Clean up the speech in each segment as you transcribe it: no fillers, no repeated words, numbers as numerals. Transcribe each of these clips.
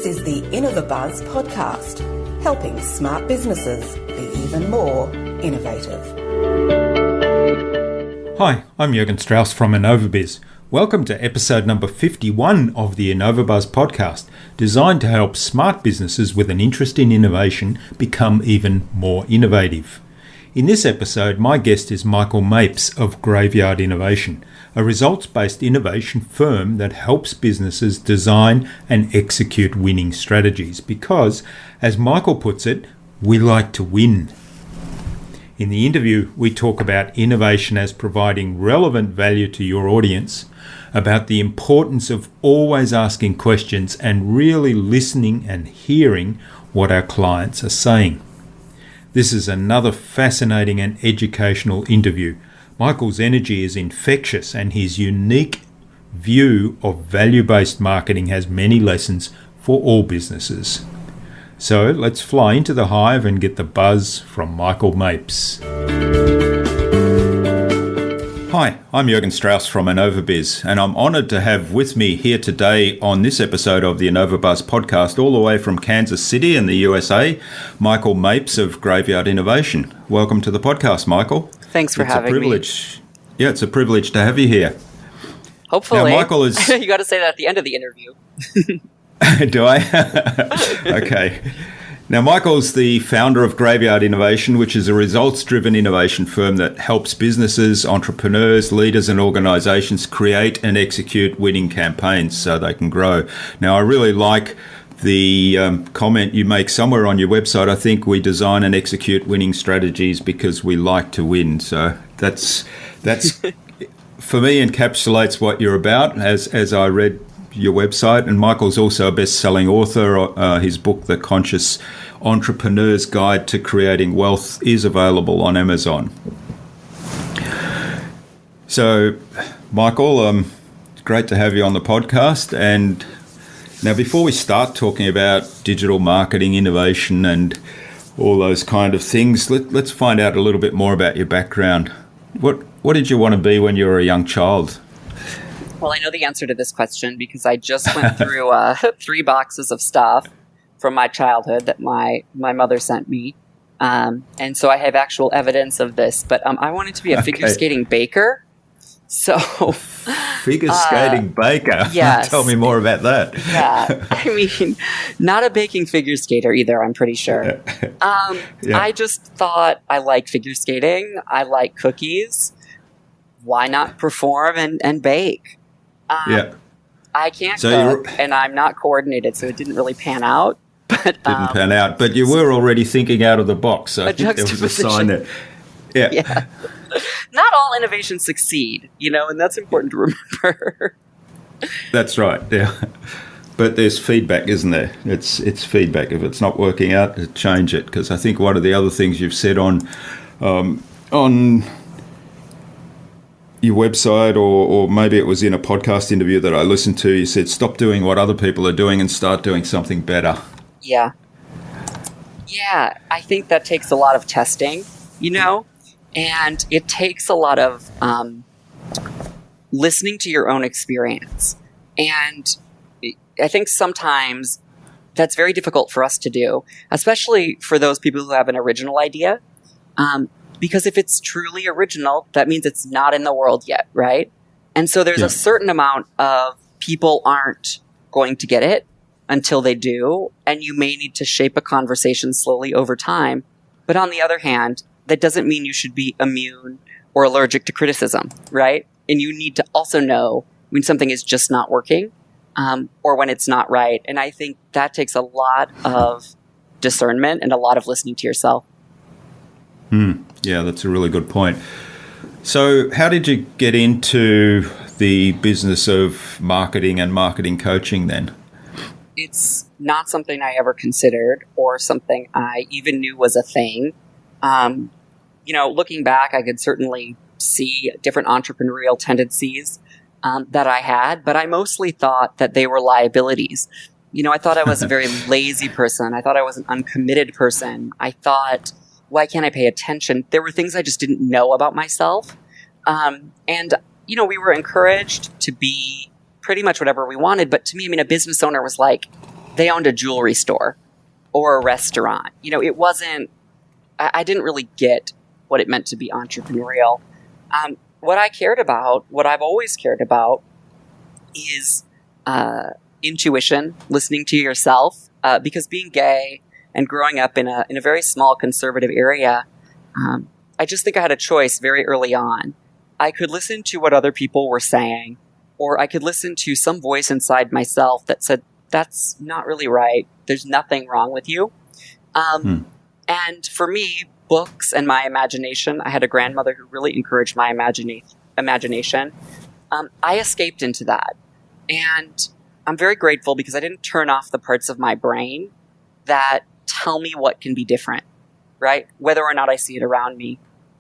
This is the InnovaBuzz podcast, helping smart businesses be even more innovative. Hi, I'm Jürgen Strauss from InnovaBuzz. Welcome to episode number 51 of the InnovaBuzz podcast, designed to help smart businesses with an interest in innovation become even more innovative. In this episode, my guest is Micheal Mapes of Graveyard Innovation, a results-based innovation firm that helps businesses design and execute winning strategies because, as Micheal puts it, we like to win. In the interview, we talk about innovation as providing relevant value to your audience, about the importance of always asking questions and really listening and hearing what our clients are saying. This is another fascinating and educational interview. Micheal's energy is infectious and his unique view of value-based marketing has many lessons for all businesses. So let's fly into the hive and get the buzz from Micheal Mapes. Hi, I'm Jürgen Strauss from InnovaBuzz, and I'm honoured to have with me here today on this episode of the InnovaBuzz podcast, all the way from Kansas City in the USA, Micheal Mapes of Graveyard Innovation. Welcome to the podcast, Micheal. Thanks for having me. Yeah, it's a privilege to have you here. Hopefully. Now, Micheal is... You got to say that at the end of the interview. Do I? Okay. Now, Micheal's the founder of Graveyard Innovation, which is a results-driven innovation firm that helps businesses, entrepreneurs, leaders and organisations create and execute winning campaigns so they can grow. Now, I really like the comment you make somewhere on your website. I think we design and execute winning strategies because we like to win. So that's for me, encapsulates what you're about as I read your website. And Micheal's also a best-selling author. His book, The Conscious Entrepreneur's Guide to Creating Wealth, is available on Amazon. So, Micheal, great to have you on the podcast. And now, before we start talking about digital marketing, innovation, and all those kind of things, let's find out a little bit more about your background. What did you want to be when you were a young child? Well, I know the answer to this question because I just went through 3 boxes of stuff from my childhood that my mother sent me. And so I have actual evidence of this. But I wanted to be a figure skating baker. So figure skating baker? Yes. Tell me more about that. Yeah. I mean, not a baking figure skater either, I'm pretty sure. Yeah. I just thought I like figure skating. I like cookies. Why not perform and bake? I can't cook, and I'm not coordinated, so it didn't really pan out. But didn't pan out, but you were already thinking out of the box. So I think there was a sign there. Yeah. Not all innovations succeed, and that's important to remember. That's right. Yeah. But there's feedback, isn't there? It's feedback. If it's not working out, change it. Because I think one of the other things you've said on your website, or maybe it was in a podcast interview that I listened to, you said, stop doing what other people are doing and start doing something better. Yeah, I think that takes a lot of testing, and it takes a lot of listening to your own experience. And I think sometimes that's very difficult for us to do, especially for those people who have an original idea. Because if it's truly original, that means it's not in the world yet, right? And so there's a certain amount of people aren't going to get it until they do, and you may need to shape a conversation slowly over time. But on the other hand, that doesn't mean you should be immune or allergic to criticism, right? And you need to also know when something is just not working, or when it's not right. And I think that takes a lot of discernment and a lot of listening to yourself. Yeah, that's a really good point. So how did you get into the business of marketing and marketing coaching then? It's not something I ever considered or something I even knew was a thing. Looking back, I could certainly see different entrepreneurial tendencies that I had, but I mostly thought that they were liabilities. I thought I was a very lazy person. I thought I was an uncommitted person. I thought, why can't I pay attention? There were things I just didn't know about myself. And we were encouraged to be pretty much whatever we wanted. But to me, a business owner was like, they owned a jewelry store or a restaurant. It wasn't, I didn't really get what it meant to be entrepreneurial. What I cared about, what I've always cared about, is intuition, listening to yourself, because being gay and growing up in a very small conservative area, I just think I had a choice very early on. I could listen to what other people were saying, or I could listen to some voice inside myself that said, that's not really right. There's nothing wrong with you. And for me, books and my imagination, I had a grandmother who really encouraged my imagination. I escaped into that. And I'm very grateful because I didn't turn off the parts of my brain that tell me what can be different, right? Whether or not I see it around me.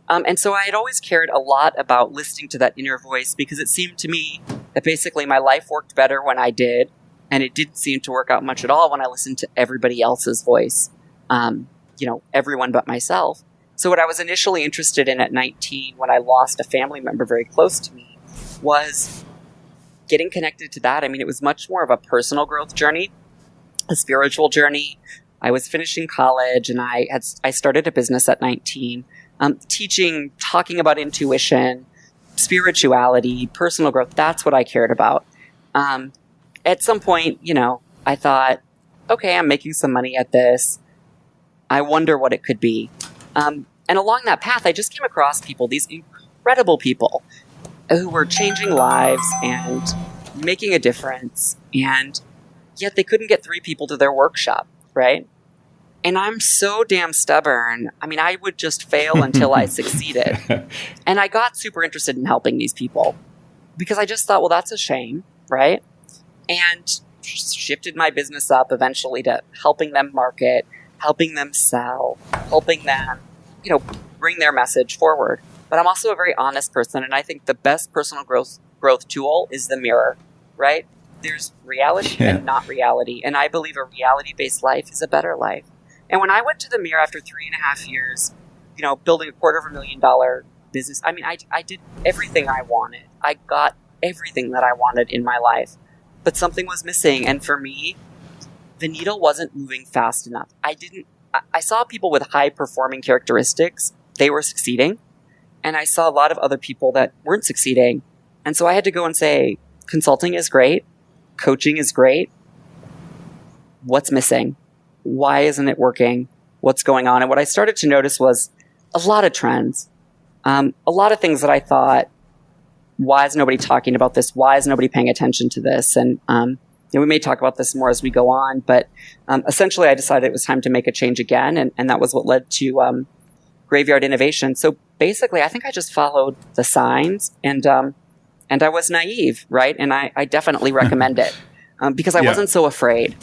And so I had always cared a lot about listening to that inner voice because it seemed to me that basically my life worked better when I did, and it didn't seem to work out much at all when I listened to everybody else's voice, everyone but myself. So what I was initially interested in at 19 when I lost a family member very close to me was getting connected to that. I mean, it was much more of a personal growth journey, a spiritual journey. I was finishing college and I started a business at 19, teaching, talking about intuition, spirituality, personal growth. That's what I cared about. At some point, I thought, okay, I'm making some money at this. I wonder what it could be. And along that path, I just came across people, these incredible people who were changing lives and making a difference. And yet they couldn't get 3 people to their workshop, right? And I'm so damn stubborn. I mean, I would just fail until I succeeded. And I got super interested in helping these people because I just thought, well, that's a shame, right? And shifted my business up eventually to helping them market, helping them sell, helping them, bring their message forward. But I'm also a very honest person, and I think the best personal growth tool is the mirror, right? There's reality and not reality. And I believe a reality-based life is a better life. And when I went to the mirror after 3.5 years, building a $250,000 business, I mean, I did everything I wanted. I got everything that I wanted in my life. But something was missing. And for me, the needle wasn't moving fast enough. I saw people with high-performing characteristics. They were succeeding. And I saw a lot of other people that weren't succeeding. And so I had to go and say, consulting is great. Coaching is great. What's missing? Why isn't it working? What's going on? And what I started to notice was a lot of trends. A lot of things that I thought, why is nobody talking about this? Why is nobody paying attention to this? And we may talk about this more as we go on. But essentially, I decided it was time to make a change again. And that was what led to Graveyard Innovation. So basically, I think I just followed the signs and I was naive, right? And I definitely recommend it because I wasn't so afraid.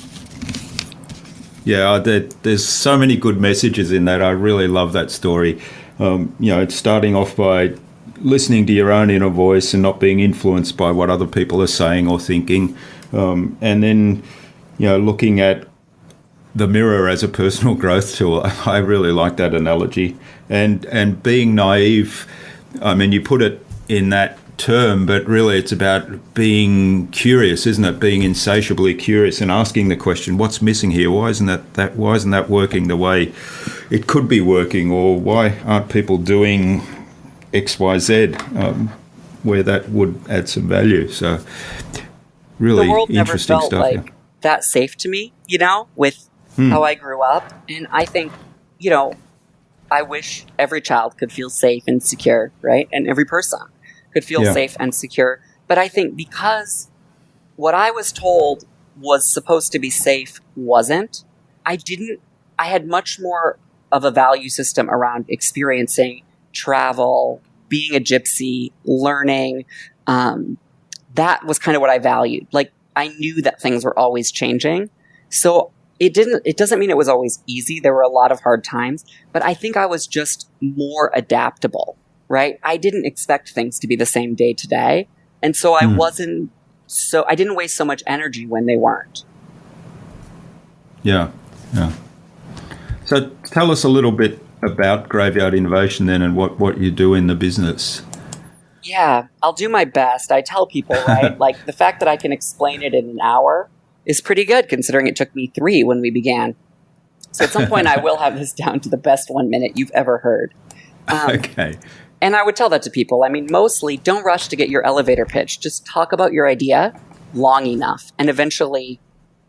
Yeah, there's so many good messages in that. I really love that story. It's starting off by listening to your own inner voice and not being influenced by what other people are saying or thinking. And then, looking at the mirror as a personal growth tool. I really like that analogy. And being naive, I mean, you put it in that term, but really it's about being curious, isn't it? Being insatiably curious and asking the question, what's missing here? Why isn't that working the way it could be working? Or why aren't people doing X, Y, Z, where that would add some value? So really the world interesting never felt stuff. like that safe to me, with how I grew up. And I think, I wish every child could feel safe and secure, right? And every person could feel safe and secure. But I think because what I was told was supposed to be safe wasn't, I had much more of a value system around experiencing travel, being a gypsy, learning. That was kind of what I valued. Like, I knew that things were always changing. So it doesn't mean it was always easy. There were a lot of hard times, but I think I was just more adaptable, right? I didn't expect things to be the same day to day. And so I didn't waste so much energy when they weren't. Yeah. So tell us a little bit about Graveyard Innovation then and what you do in the business. Yeah, I'll do my best. I tell people, right? Like, the fact that I can explain it in an hour is pretty good considering it took me 3 when we began. So at some point, I will have this down to the best 1 minute you've ever heard. Okay. And I would tell that to people. I mean, mostly don't rush to get your elevator pitch. Just talk about your idea long enough, and eventually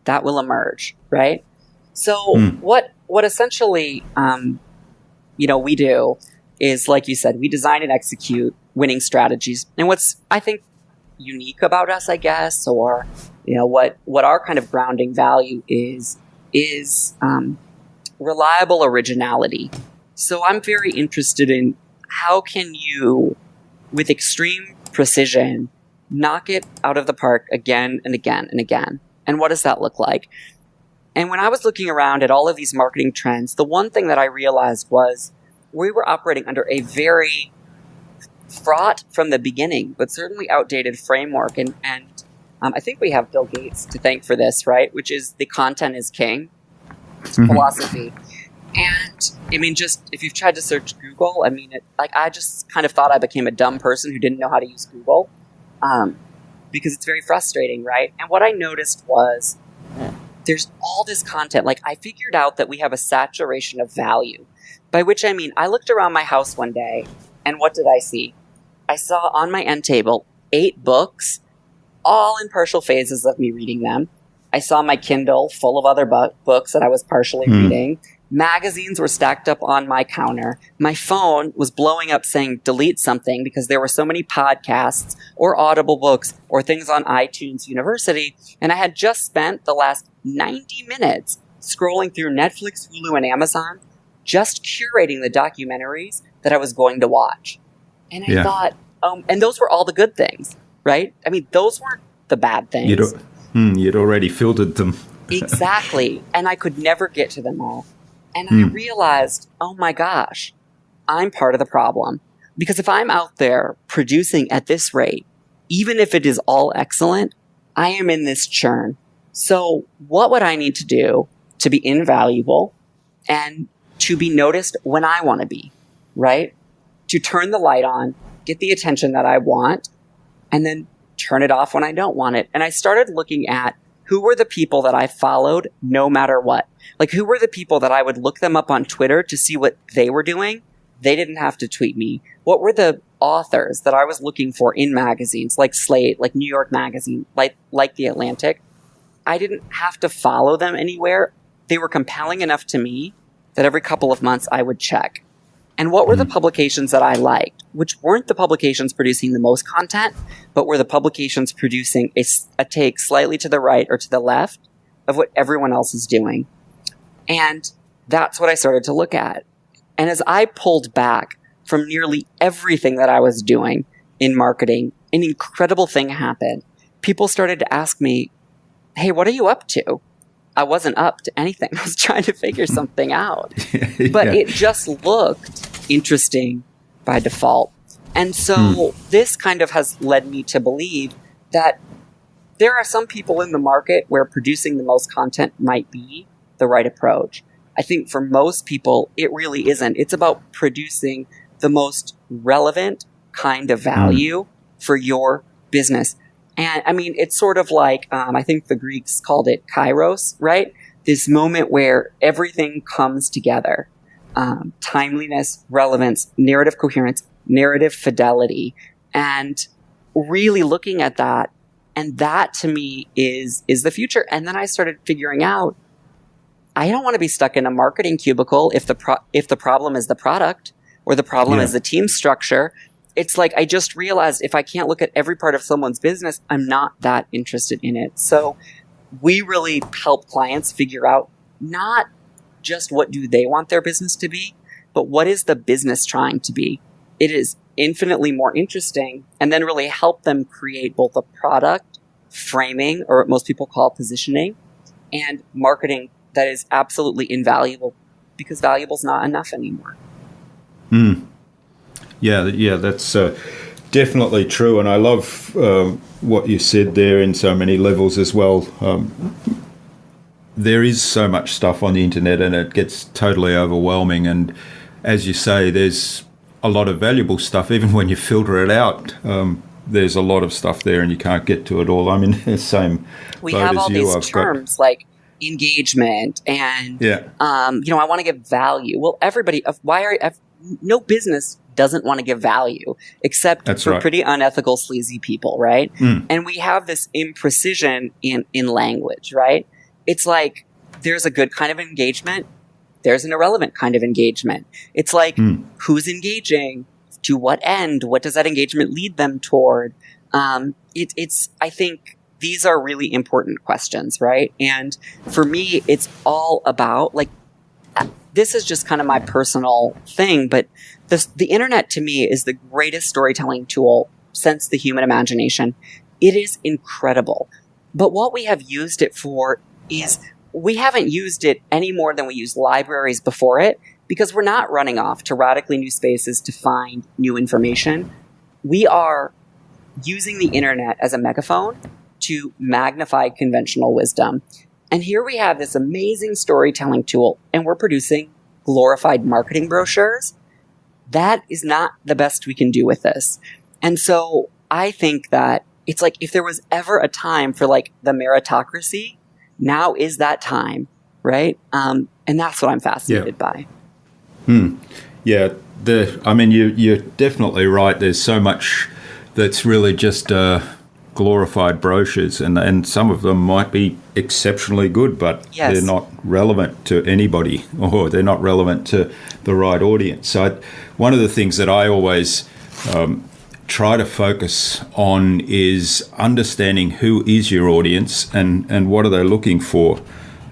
that will emerge, right? So what essentially, we do is, like you said, we design and execute winning strategies. And what's, I think, unique about us, I guess, or, what our kind of grounding value is reliable originality. So I'm very interested in how can you, with extreme precision, knock it out of the park again and again and again. And what does that look like? And when I was looking around at all of these marketing trends, the one thing that I realized was we were operating under a very fraught from the beginning, but certainly outdated framework. And I think we have Bill Gates to thank for this, right? Which is the content is king philosophy. And I mean, just if you've tried to search Google, I mean, I just kind of thought I became a dumb person who didn't know how to use Google, because it's very frustrating, right? And what I noticed was there's all this content. Like, I figured out that we have a saturation of value, by which I mean, I looked around my house one day, and what did I see? I saw on my end table 8 books, all in partial phases of me reading them. I saw my Kindle full of other books that I was partially reading. Magazines were stacked up on my counter. My phone was blowing up saying delete something because there were so many podcasts or Audible books or things on iTunes University. And I had just spent the last 90 minutes scrolling through Netflix, Hulu, and Amazon, just curating the documentaries that I was going to watch. And I thought, and those were all the good things, right? I mean, those weren't the bad things. You'd already filtered them. Exactly. And I could never get to them all. And I realized, oh my gosh, I'm part of the problem. Because if I'm out there producing at this rate, even if it is all excellent, I am in this churn. So what would I need to do to be invaluable and to be noticed when I want to be, right? To turn the light on, get the attention that I want, and then turn it off when I don't want it. And I started looking at who were the people that I followed no matter what. Like, who were the people that I would look them up on Twitter to see what they were doing? They didn't have to tweet me. What were the authors that I was looking for in magazines like Slate, like New York Magazine, like The Atlantic? I didn't have to follow them anywhere. They were compelling enough to me that every couple of months I would check. And what were the publications that I liked, which weren't the publications producing the most content, but were the publications producing a take slightly to the right or to the left of what everyone else is doing. And that's what I started to look at. And as I pulled back from nearly everything that I was doing in marketing, an incredible thing happened. People started to ask me, hey, what are you up to? I wasn't up to anything. I was trying to figure something out. But it just looked interesting by default. And so this kind of has led me to believe that there are some people in the market where producing the most content might be the right approach. I think for most people, it really isn't. It's about producing the most relevant kind of value for your business. And I mean, it's sort of like, I think the Greeks called it kairos, right? This moment where everything comes together. Timeliness, relevance, narrative coherence, narrative fidelity, and really looking at that. And that to me is the future. And then I started figuring out, I don't want to be stuck in a marketing cubicle if the problem is the product or the problem is the team structure. It's like, I just realized if I can't look at every part of someone's business, I'm not that interested in it. So we really help clients figure out not just what do they want their business to be, but what is the business trying to be. It is infinitely more interesting, and then really help them create both a product, framing, or what most people call positioning, and marketing that is absolutely invaluable, because valuable is not enough anymore. Yeah, that's definitely true. And I love what you said there in so many levels as well. There is so much stuff on the internet and it gets totally overwhelming. And as you say, there's a lot of valuable stuff, even when you filter it out. there's a lot of stuff there and you can't get to it all. I'm in the same we boat have as all you. these terms like engagement and I want to give value. Well, no business doesn't want to give value except for pretty unethical, sleazy people, right? And we have this imprecision in language, right? It's like there's a good kind of engagement, there's an irrelevant kind of engagement. It's like who's engaging, to what end, what does that engagement lead them toward? I think these are really important questions, right? And for me, it's all about this is just kind of my personal thing, but the internet to me is the greatest storytelling tool since the human imagination. It is incredible. But what we have used it for is we haven't used it any more than we used libraries before it, because we're not running off to radically new spaces to find new information. We are using the internet as a megaphone to magnify conventional wisdom. And here we have this amazing storytelling tool, and we're producing glorified marketing brochures. That is not the best we can do with this. And so I think that it's like if there was ever a time for the meritocracy, now is that time, right? And that's what I'm fascinated by. Yeah, you're definitely right. There's so much that's really just glorified brochures, and some of them might be exceptionally good, but they're not relevant to anybody, or they're not relevant to the right audience. So one of the things that I always try to focus on is understanding who is your audience and what are they looking for.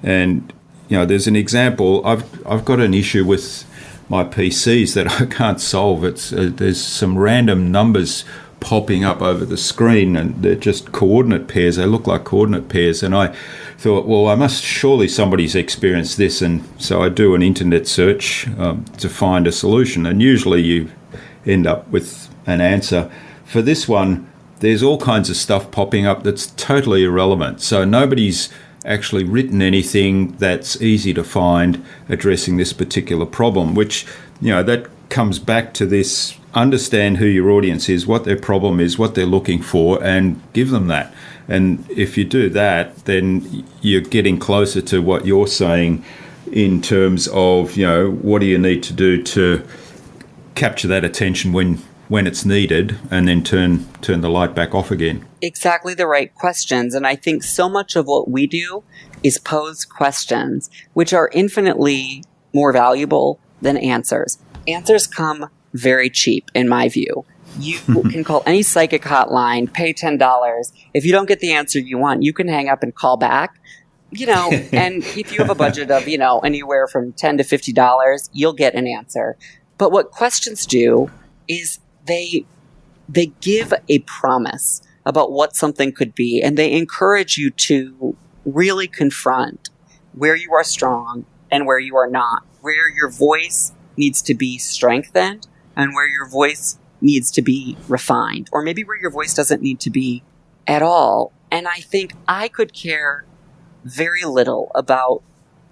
And there's an example. I've got an issue with my PCs that I can't solve. There's some random numbers popping up over the screen, and they're just coordinate pairs. They look like coordinate pairs, and I thought, well, somebody's experienced this, and so I do an internet search to find a solution, and usually you end up with an answer. For this one, there's all kinds of stuff popping up that's totally irrelevant. So nobody's actually written anything that's easy to find addressing this particular problem, which, that comes back to this: understand who your audience is, what their problem is, what they're looking for, and give them that. And if you do that, then you're getting closer to what you're saying in terms of, what do you need to do to capture that attention when it's needed, and then turn the light back off again. Exactly the right questions. And I think so much of what we do is pose questions, which are infinitely more valuable than answers. Answers come very cheap, in my view. You can call any psychic hotline, pay $10. If you don't get the answer you want, you can hang up and call back. And if you have a budget of, anywhere from $10 to $50, you'll get an answer. But what questions do is they give a promise about what something could be, and they encourage you to really confront where you are strong and where you are not, where your voice needs to be strengthened and where your voice needs to be refined, or maybe where your voice doesn't need to be at all. And I think I could care very little about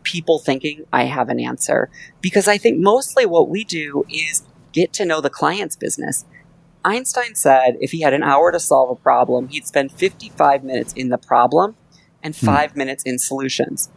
people thinking I have an answer, because I think mostly what we do is get to know the client's business. Einstein said if he had an hour to solve a problem, he'd spend 55 minutes in the problem and 5 minutes in solutions.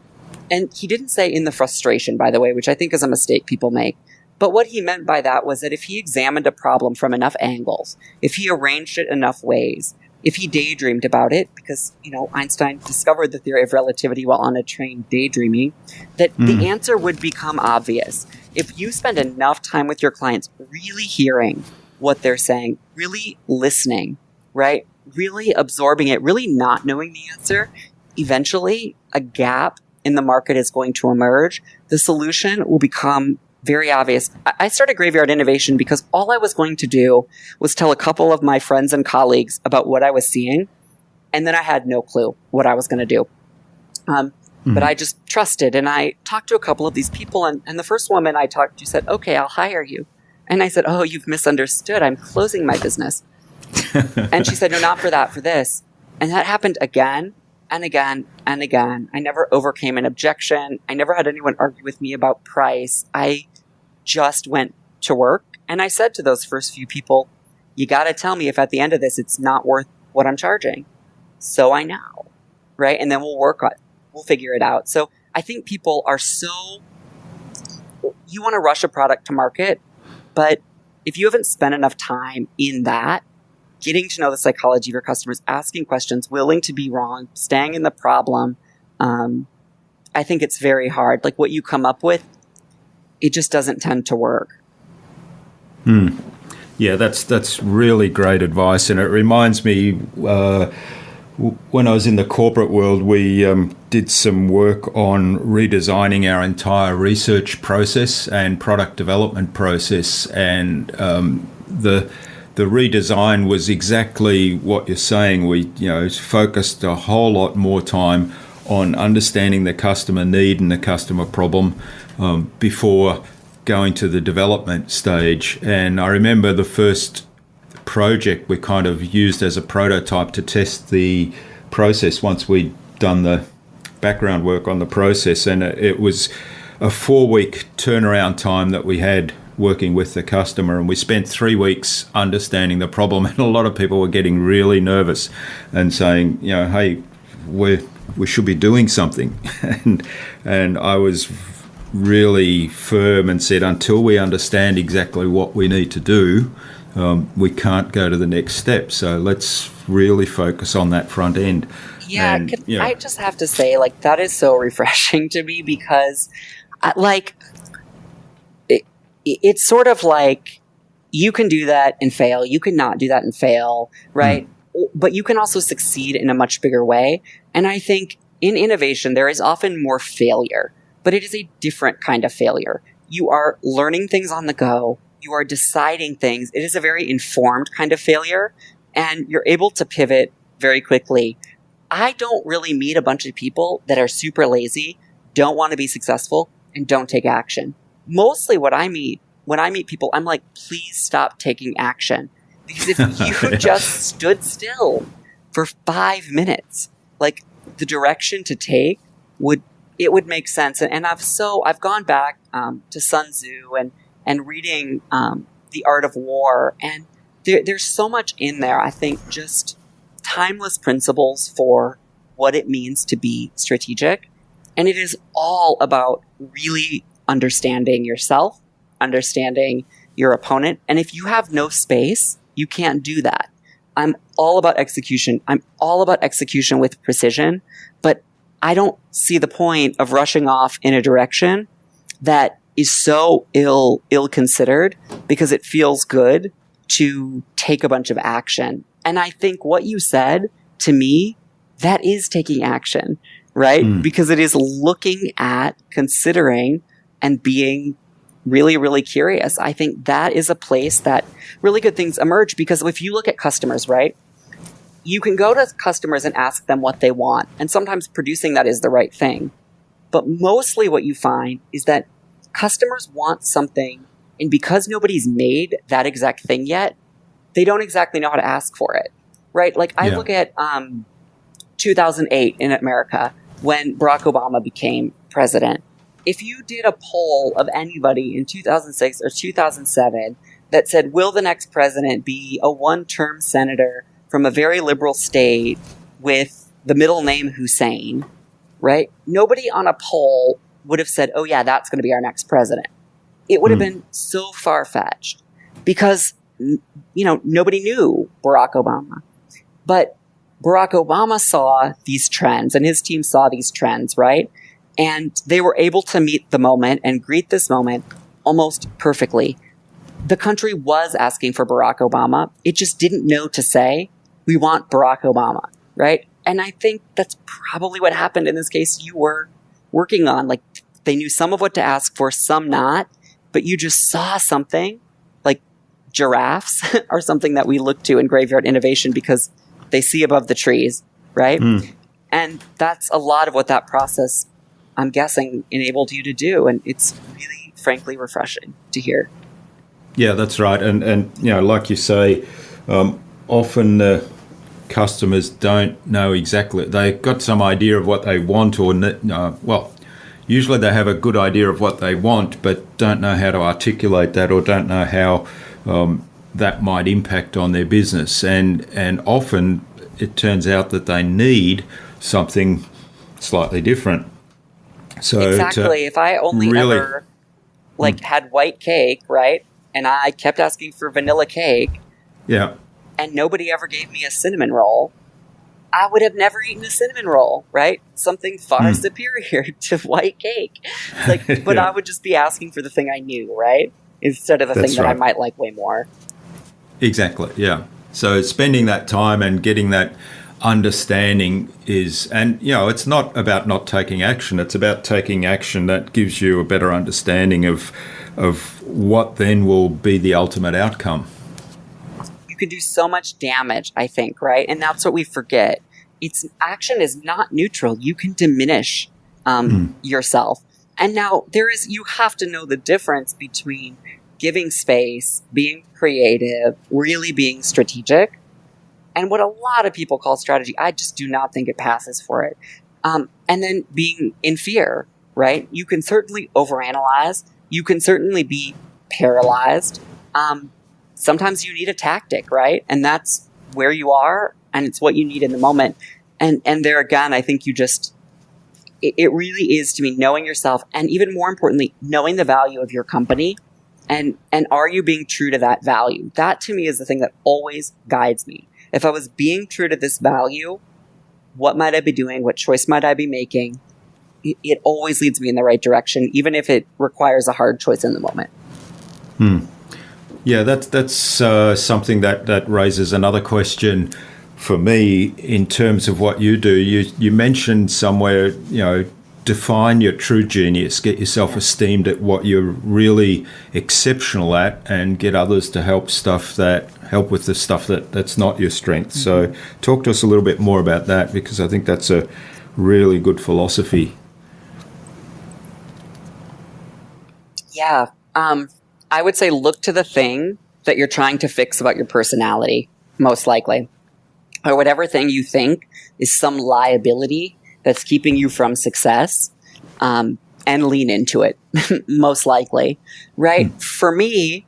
And he didn't say in the frustration, by the way, which I think is a mistake people make. But what he meant by that was that if he examined a problem from enough angles, if he arranged it enough ways, if he daydreamed about it, because, Einstein discovered the theory of relativity while on a train daydreaming, that the answer would become obvious. If you spend enough time with your clients really hearing what they're saying, really listening, right? Really absorbing it, really not knowing the answer, eventually a gap in the market is going to emerge. The solution will become very obvious. I started Graveyard Innovation because all I was going to do was tell a couple of my friends and colleagues about what I was seeing, and then I had no clue what I was going to do. But I just trusted, and I talked to a couple of these people, and the first woman I talked to said, "Okay, I'll hire you." And I said, "Oh, you've misunderstood. I'm closing my business." And she said, "No, not for that, for this." And that happened again and again and again. I never overcame an objection. I never had anyone argue with me about price. I just went to work. And I said to those first few people, you got to tell me if at the end of this it's not worth what I'm charging, so I know, right? And then we'll figure it out. So I think people are you want to rush a product to market, but if you haven't spent enough time in that, getting to know the psychology of your customers, asking questions, willing to be wrong, staying in the problem, I think it's very hard. Like what you come up with, it just doesn't tend to work. Yeah, that's really great advice, and it reminds me when I was in the corporate world, we did some work on redesigning our entire research process and product development process, and the redesign was exactly what you're saying. We focused a whole lot more time on understanding the customer need and the customer problem before going to the development stage. And I remember the first project we kind of used as a prototype to test the process once we'd done the background work on the process, and it was a 4-week turnaround time that we had working with the customer, and we spent 3 weeks understanding the problem, and a lot of people were getting really nervous and saying, hey, we should be doing something. and I was really firm and said, until we understand exactly what we need to do, we can't go to the next step. So let's really focus on that front end. Yeah, I just have to say, that is so refreshing to me, because it's sort of like you can do that and fail. You can not do that and fail, right? But you can also succeed in a much bigger way. And I think in innovation, there is often more failure, but it is a different kind of failure. You are learning things on the go. You are deciding things. It is a very informed kind of failure, and you're able to pivot very quickly. I don't really meet a bunch of people that are super lazy, don't want to be successful, and don't take action. Mostly when I meet people, I'm like, please stop taking action. Because if you just stood still for 5 minutes, the direction to take would make sense. And I've gone back to Sun Tzu and reading The Art of War, and there's so much in there. I think just timeless principles for what it means to be strategic. And it is all about really understanding yourself, understanding your opponent. And if you have no space, you can't do that. I'm all about execution. I'm all about execution with precision, but I don't see the point of rushing off in a direction that is so ill-considered because it feels good to take a bunch of action. And I think what you said to me, that is taking action, right? Because it is looking at, considering, and being really, really curious. I think that is a place that really good things emerge, because if you look at customers, right, you can go to customers and ask them what they want. And sometimes producing that is the right thing. But mostly what you find is that customers want something, and because nobody's made that exact thing yet, they don't exactly know how to ask for it, right? I look at 2008 in America when Barack Obama became president. If you did a poll of anybody in 2006 or 2007 that said, will the next president be a one-term senator from a very liberal state with the middle name Hussein, right? Nobody on a poll would have said, oh yeah, that's going to be our next president. It would have been so far-fetched because, nobody knew Barack Obama. But Barack Obama saw these trends, and his team saw these trends, right? And they were able to meet the moment and greet this moment almost perfectly. The country was asking for Barack Obama. It just didn't know to say, we want Barack Obama, right? And I think that's probably what happened in this case you were working on. They knew some of what to ask for, some not, but you just saw something like giraffes are something that we look to in graveyard innovation because they see above the trees, right? And that's a lot of what that process, I'm guessing, enabled you to do. And it's really, frankly, refreshing to hear. Yeah, that's right. And like you say, often the customers don't know exactly. They've got some idea of what they want usually they have a good idea of what they want, but don't know how to articulate that or don't know how that might impact on their business. And often it turns out that they need something slightly different. So exactly. If I only really, ever had white cake, right, and I kept asking for vanilla cake, yeah, and nobody ever gave me a cinnamon roll, I would have never eaten a cinnamon roll, right? Something far superior to white cake. But Yeah. I would just be asking for the thing I knew, right? Instead of the That's thing that I right. might like way more. Exactly, yeah. So spending that time and getting that understanding it's not about not taking action. It's about taking action that gives you a better understanding of what then will be the ultimate outcome. You can do so much damage, I think, right? And that's what we forget. Action is not neutral. You can diminish yourself. And now you have to know the difference between giving space, being creative, really being strategic, and what a lot of people call strategy. I just do not think it passes for it. And then being in fear, right? You can certainly overanalyze. You can certainly be paralyzed. Sometimes you need a tactic, right? And that's where you are, and it's what you need in the moment. And there again, I think it really is, to me, knowing yourself, and even more importantly, knowing the value of your company. And are you being true to that value? That, to me, is the thing that always guides me. If I was being true to this value, what might I be doing? What choice might I be making? It always leads me in the right direction, even if it requires a hard choice in the moment. Yeah, that's something that raises another question for me in terms of what you do. You mentioned somewhere, define your true genius, get yourself esteemed at what you're really exceptional at, and get others to help with the stuff that's not your strength. So talk to us a little bit more about that, because I think that's a really good philosophy. Yeah. I would say look to the thing that you're trying to fix about your personality, most likely, or whatever thing you think is some liability that's keeping you from success, and lean into it, most likely, right? For me,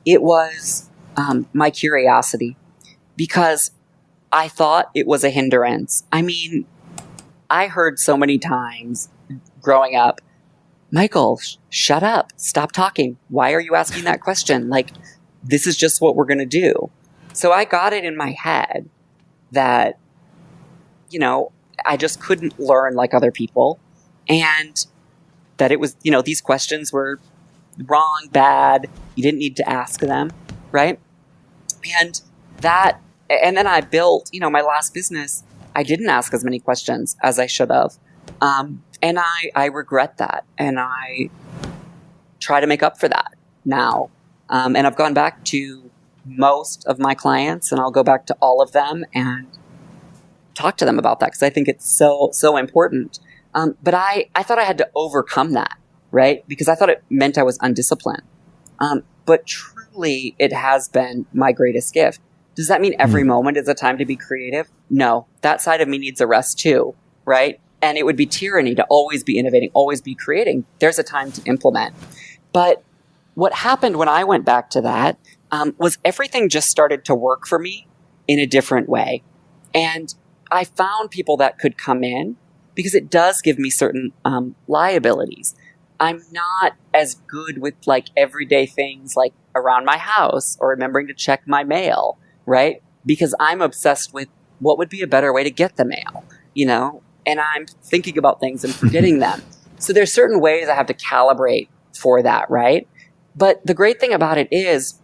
it was my curiosity, because I thought it was a hindrance. I mean, I heard so many times growing up, Michael, shut up, stop talking. Why are you asking that question? This is just what we're going to do. So I got it in my head that, I just couldn't learn like other people, and that it was, these questions were wrong, bad. You didn't need to ask them, right? And then I built, my last business. I didn't ask as many questions as I should have. And I regret that. And I try to make up for that now. And I've gone back to most of my clients, and I'll go back to all of them and talk to them about that, because I think it's so important. But I thought I had to overcome that, right? Because I thought it meant I was undisciplined. But truly, it has been my greatest gift. Does that mean every moment is a time to be creative? No. That side of me needs a rest too, right? And it would be tyranny to always be innovating, always be creating. There's a time to implement. But what happened when I went back to that was everything just started to work for me in a different way. And I found people that could come in, because it does give me certain liabilities. I'm not as good with everyday things like around my house or remembering to check my mail, right? Because I'm obsessed with what would be a better way to get the mail, and I'm thinking about things and forgetting them. So there's certain ways I have to calibrate for that, right? But the great thing about it is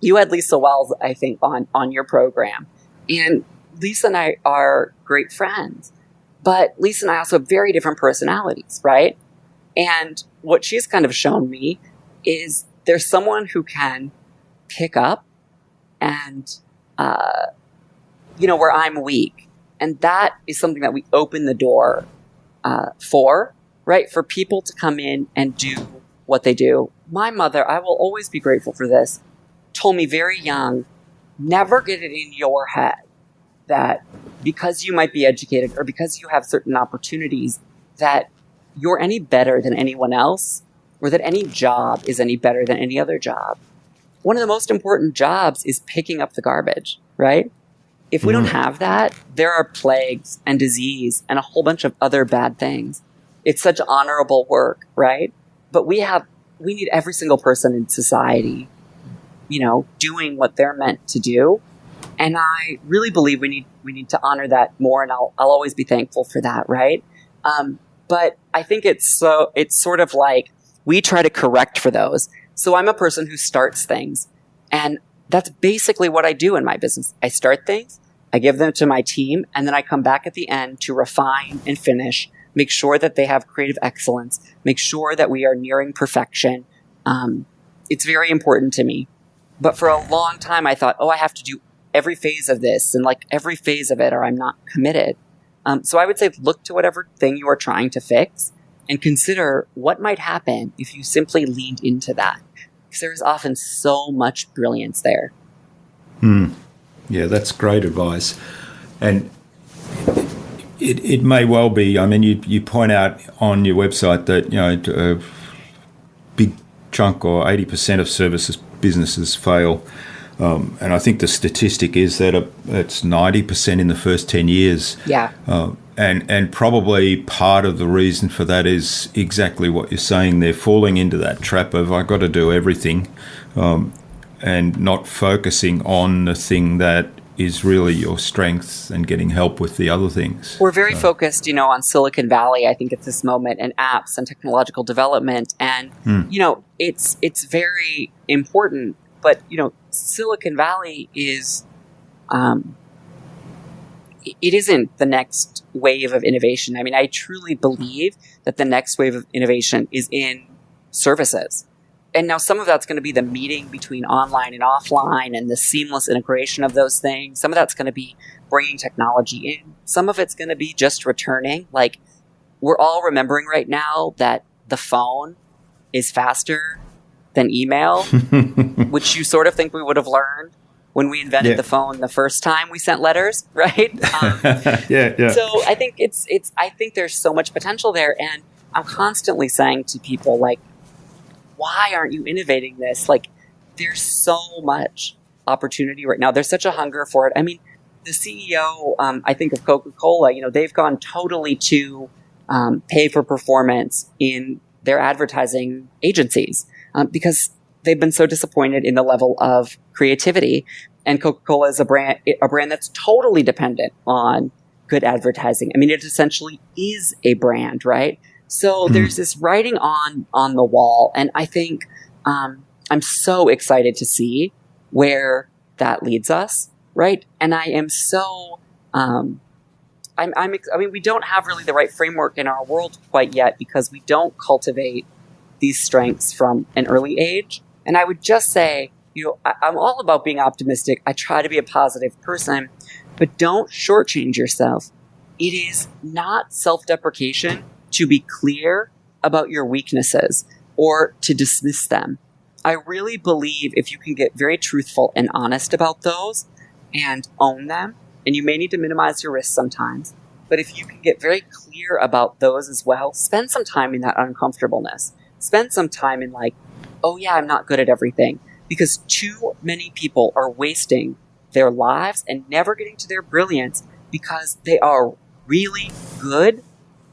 you had Lisa Wells, I think, on your program. And Lisa and I are great friends. But Lisa and I also have very different personalities, right? And what she's kind of shown me is there's someone who can pick up and, where I'm weak. And that is something that we open the door for, right? For people to come in and do what they do. My mother, I will always be grateful for this, told me very young, never get it in your head that because you might be educated or because you have certain opportunities that you're any better than anyone else, or that any job is any better than any other job. one of the most important jobs is picking up the garbage, right? If we don't have that, there are plagues and disease and a whole bunch of other bad things. It's such honorable work, right? But we need every single person in society, doing what they're meant to do. And I really believe we need to honor that more, and I'll always be thankful for that, right? But I think it's sort of like we try to correct for those. So I'm a person who starts things, and that's basically what I do in my business. I start things, I give them to my team, and then I come back at the end to refine and finish, make sure that they have creative excellence, make sure that we are nearing perfection. It's very important to me. But for a long time, I thought, I have to do every phase of this and like every phase of it, or I'm not committed. So I would say look to whatever thing you are trying to fix and consider what might happen if you simply leaned into that. Because there's often so much brilliance there. Yeah, that's great advice. And it may well be, I mean, you point out on your website that, a big chunk or 80% of services businesses fail. And I think the statistic is that it's 90% in the first 10 years. Yeah. And probably part of the reason for that is exactly what you're saying. They're falling into that trap of I got to do everything, and not focusing on the thing that is really your strength and getting help with the other things. We're very focused, on Silicon Valley, I think, at this moment, and apps and technological development. And, it's very important. But, Silicon Valley is, it isn't the next wave of innovation. I mean, I truly believe that the next wave of innovation is in services. And now some of that's going to be the meeting between online and offline and the seamless integration of those things. Some of that's going to be bringing technology in. Some of it's going to be just returning. Like, we're all remembering right now that the phone is faster than email, which you sort of think we would have learned when we invented the phone the first time we sent letters, right? Yeah. So I think I think there's so much potential there. And I'm constantly saying to people, like, why aren't you innovating this? Like, there's so much opportunity right now. There's such a hunger for it. I mean, the CEO, I think of Coca-Cola, they've gone totally to pay for performance in their advertising agencies because they've been so disappointed in the level of creativity. And Coca-Cola is a brand that's totally dependent on good advertising. I mean, it essentially is a brand, right? So there's this writing on the wall. And I think I'm so excited to see where that leads us, right? And I am so... I mean, we don't have really the right framework in our world quite yet because we don't cultivate these strengths from an early age. And I would just say, I'm all about being optimistic. I try to be a positive person, but don't shortchange yourself. It is not self-deprecation to be clear about your weaknesses or to dismiss them. I really believe if you can get very truthful and honest about those and own them, and you may need to minimize your risks sometimes, but if you can get very clear about those as well, spend some time in that uncomfortableness. Spend some time in like, oh yeah, I'm not good at everything. Because too many people are wasting their lives and never getting to their brilliance because they are really good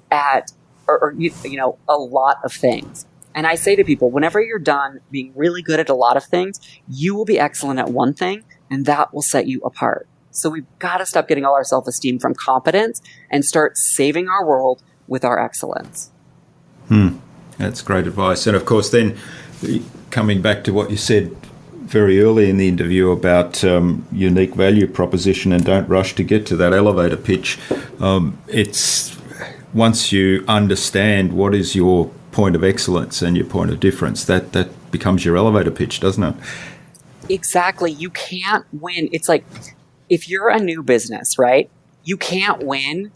at, a lot of things. And I say to people, whenever you're done being really good at a lot of things, you will be excellent at one thing, and that will set you apart. So we've got to stop getting all our self-esteem from competence and start saving our world with our excellence. That's great advice. And of course, then coming back to what you said very early in the interview about unique value proposition and don't rush to get to that elevator pitch, it's once you understand what is your point of excellence and your point of difference, that becomes your elevator pitch, doesn't it? Exactly. You can't win. It's like, if you're a new business, right, you can't win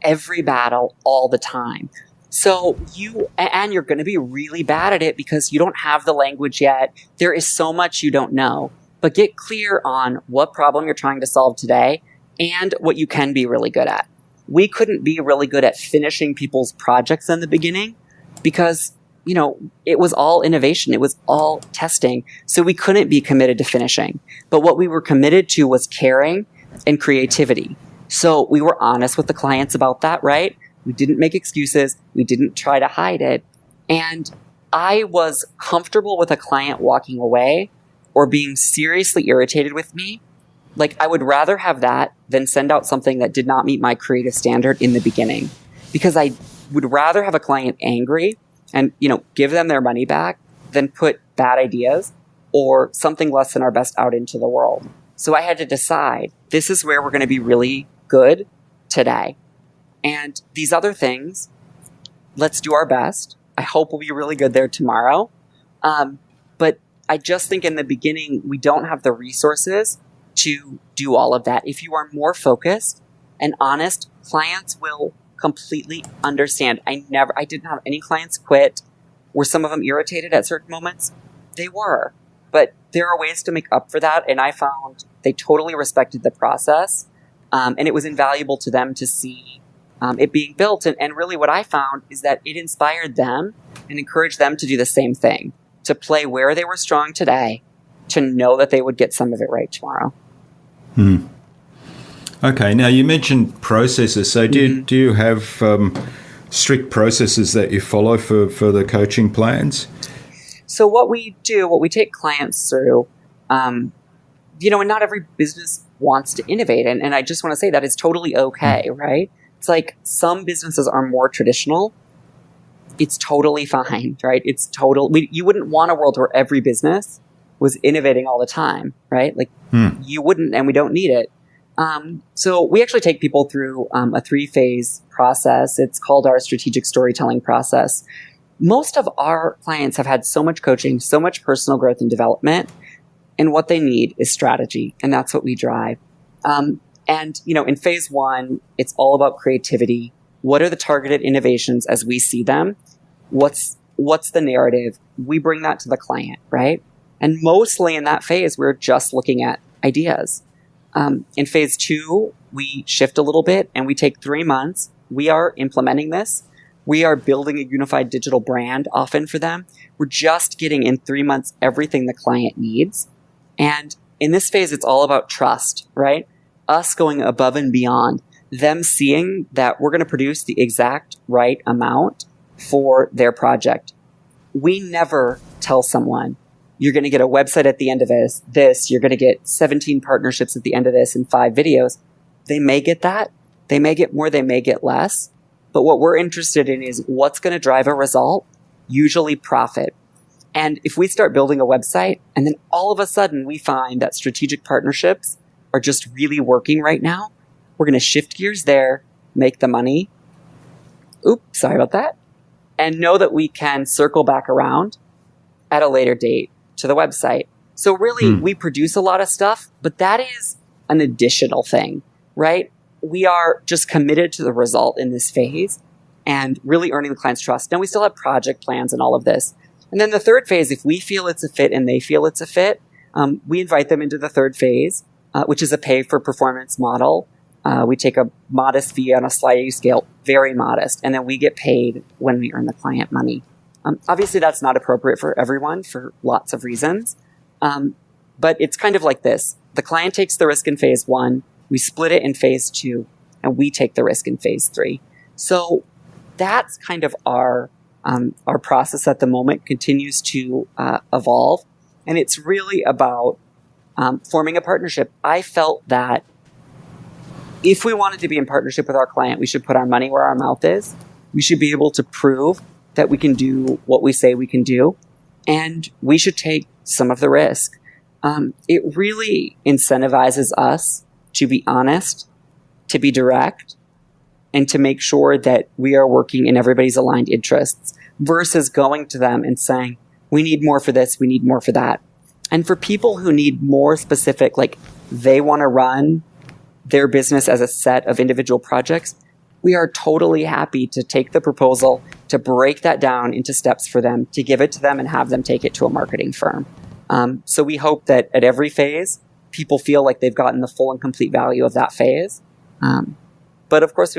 every battle all the time. So you're going to be really bad at it because you don't have the language yet. There is so much you don't know. But get clear on what problem you're trying to solve today and what you can be really good at. We couldn't be really good at finishing people's projects in the beginning because it was all innovation. It was all testing. So we couldn't be committed to finishing. But what we were committed to was caring and creativity. So we were honest with the clients about that, right? We didn't make excuses. We didn't try to hide it. And I was comfortable with a client walking away or being seriously irritated with me. Like, I would rather have that than send out something that did not meet my creative standard in the beginning, because I would rather have a client angry and, give them their money back than put bad ideas or something less than our best out into the world. So I had to decide, this is where we're going to be really good today. And these other things, let's do our best. I hope we'll be really good there tomorrow. But I just think in the beginning, we don't have the resources to do all of that. If you are more focused and honest, clients will completely understand. I didn't have any clients quit. Were some of them irritated at certain moments? They were. But there are ways to make up for that. And I found they totally respected the process. And it was invaluable to them to see it being built. And really what I found is that it inspired them and encouraged them to do the same thing, to play where they were strong today, to know that they would get some of it right tomorrow. Okay, now you mentioned processes. So do you have strict processes that you follow for the coaching plans? So what we take clients through, and not every business wants to innovate. And I just want to say that is totally okay, right? It's like some businesses are more traditional. It's totally fine, right? You wouldn't want a world where every business was innovating all the time, right? Like you wouldn't, and we don't need it. So we actually take people through a 3-phase process. It's called our strategic storytelling process. Most of our clients have had so much coaching, so much personal growth and development, and what they need is strategy, and that's what we drive. And in phase 1, it's all about creativity. What are the targeted innovations as we see them? What's the narrative? We bring that to the client, right? And mostly in that phase, we're just looking at ideas. In phase 2, we shift a little bit and we take 3 months. We are implementing this. We are building a unified digital brand often for them. We're just getting in 3 months everything the client needs. And in this phase, it's all about trust, right? Us going above and beyond, them seeing that we're going to produce the exact right amount for their project. We never tell someone, you're going to get a website at the end of this, you're going to get 17 partnerships at the end of this and 5 videos. They may get that. They may get more, they may get less. But what we're interested in is what's going to drive a result, usually profit. And if we start building a website and then all of a sudden we find that strategic partnerships are just really working right now, we're going to shift gears there, make the money. Oops, sorry about that. And know that we can circle back around at a later date to the website. So really, we produce a lot of stuff, but that is an additional thing, right? We are just committed to the result in this phase and really earning the client's trust. Now, we still have project plans and all of this. And then the third phase, if we feel it's a fit and they feel it's a fit, we invite them into the third phase, which is a pay-for-performance model. We take a modest fee on a sliding scale, very modest, and then we get paid when we earn the client money. Obviously, that's not appropriate for everyone for lots of reasons, but it's kind of like this. The client takes the risk in phase 1, we split it in phase 2, and we take the risk in phase 3. So that's kind of our process at the moment, continues to evolve, and it's really about forming a partnership. I felt that if we wanted to be in partnership with our client, we should put our money where our mouth is. We should be able to prove that we can do what we say we can do, and we should take some of the risk. It really incentivizes us to be honest, to be direct, and to make sure that we are working in everybody's aligned interests versus going to them and saying, we need more for this, we need more for that. And for people who need more specific, like they want to run their business as a set of individual projects, we are totally happy to take the proposal, to break that down into steps for them, to give it to them and have them take it to a marketing firm. So we hope that at every phase, people feel like they've gotten the full and complete value of that phase. But of course,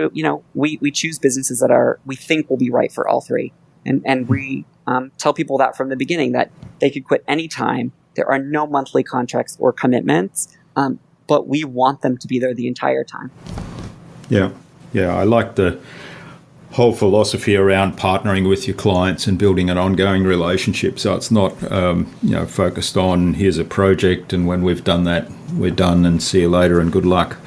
we choose businesses that we think will be right for all three. And we tell people that from the beginning, that they could quit anytime. There are no monthly contracts or commitments, but we want them to be there the entire time. Yeah. I like the whole philosophy around partnering with your clients and building an ongoing relationship. So it's not, focused on here's a project and when we've done that, we're done and see you later and good luck.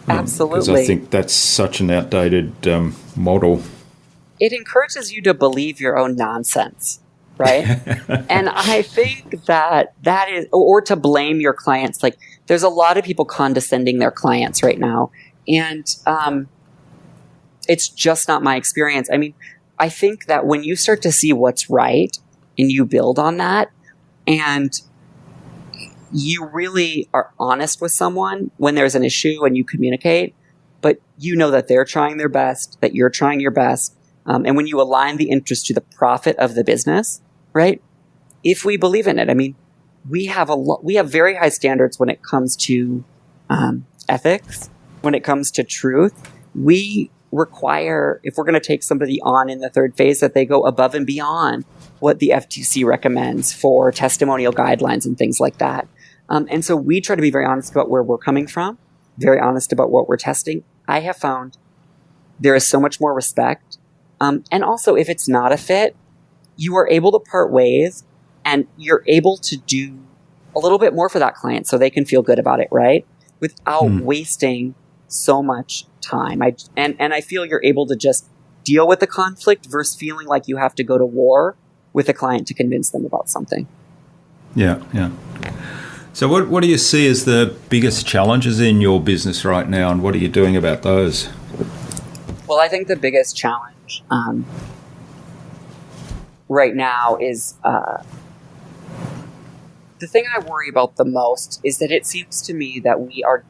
Absolutely. Because I think that's such an outdated model. It encourages you to believe your own nonsense, right? And I think that is, or to blame your clients. Like, there's a lot of people condescending their clients right now. And it's just not my experience. I mean, I think that when you start to see what's right and you build on that, and you really are honest with someone when there's an issue and you communicate, but you know that they're trying their best, that you're trying your best. And when you align the interest to the profit of the business, right? If we believe in it, I mean, we have very high standards when it comes to ethics, when it comes to truth. We require, if we're going to take somebody on in the third phase, that they go above and beyond what the FTC recommends for testimonial guidelines and things like that. And so we try to be very honest about where we're coming from, very honest about what we're testing. I have found there is so much more respect. And also, if it's not a fit, you are able to part ways and you're able to do a little bit more for that client so they can feel good about it, right? Without wasting so much time. And I feel you're able to just deal with the conflict versus feeling like you have to go to war with a client to convince them about something. Yeah. So what do you see as the biggest challenges in your business right now, and what are you doing about those? Well, I think the biggest challenge right now is the thing I worry about the most is that it seems to me that we are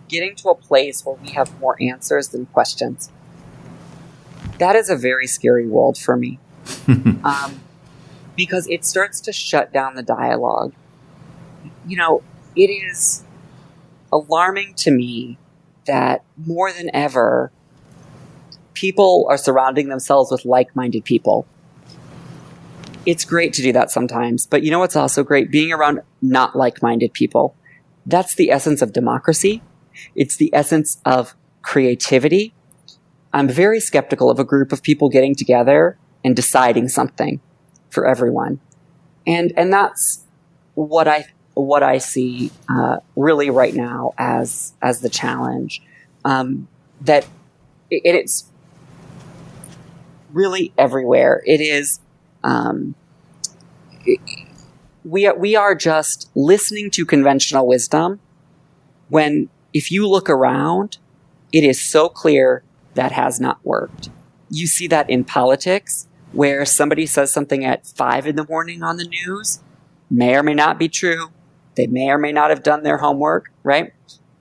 getting to a place where we have more answers than questions. That is a very scary world for me, because it starts to shut down the dialogue. You know, it is alarming to me that more than ever, people are surrounding themselves with like-minded people. It's great to do that sometimes, but you know what's also great? Being around not like-minded people. That's the essence of democracy. It's the essence of creativity. I'm very skeptical of a group of people getting together and deciding something for everyone. And that's what I see really right now as the challenge. That it's really everywhere. It is. We are just listening to conventional wisdom when, if you look around, it is so clear that has not worked. You see that in politics, where somebody says something at 5 a.m. on the news, may or may not be true. They may or may not have done their homework, right?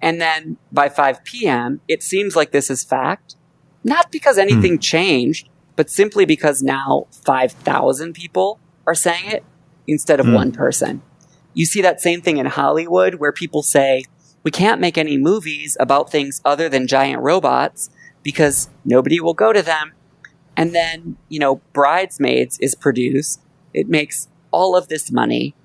And then by 5 p.m., it seems like this is fact, not because anything changed, but simply because now 5,000 people are saying it instead of one person. You see that same thing in Hollywood, where people say, we can't make any movies about things other than giant robots because nobody will go to them. And then, Bridesmaids is produced. It makes all of this money.